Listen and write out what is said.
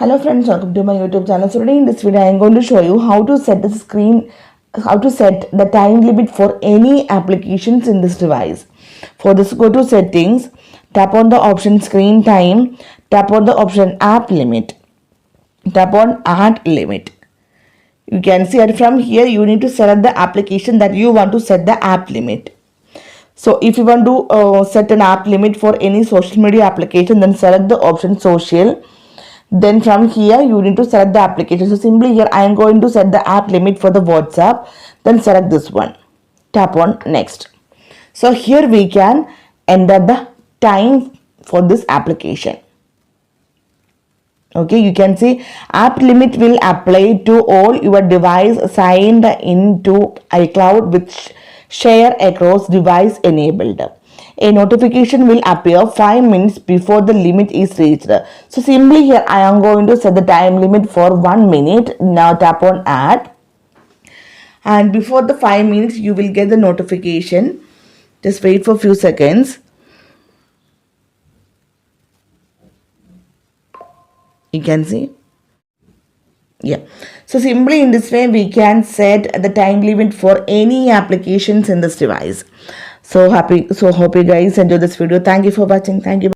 Hello friends, welcome to my YouTube channel. So today in this video I am going to show you how to set the time limit for any applications in this device. For this, go to settings, tap on the option screen time, tap on the option app limit, tap on add limit. You can see that from here you need to select the application that you want to set the app limit. So if you want to set an app limit for any social media application, then select the option social. Then from here you need to select the application. So simply here I am going to set the app limit for the WhatsApp. Then select this one. Tap on next. So here we can enter the time for this application. Okay, you can see app limit will apply to all your device signed into iCloud with share across device enabled. A notification will appear 5 minutes before the limit is reached. So simply here I am going to set the time limit for 1 minute. Now tap on add. And before the 5 minutes you will get the notification. Just wait for a few seconds. You can see. Yeah, so simply in this way we can set the time limit for any applications in this device. So hope you guys enjoy this video. Thank you for watching. Thank you.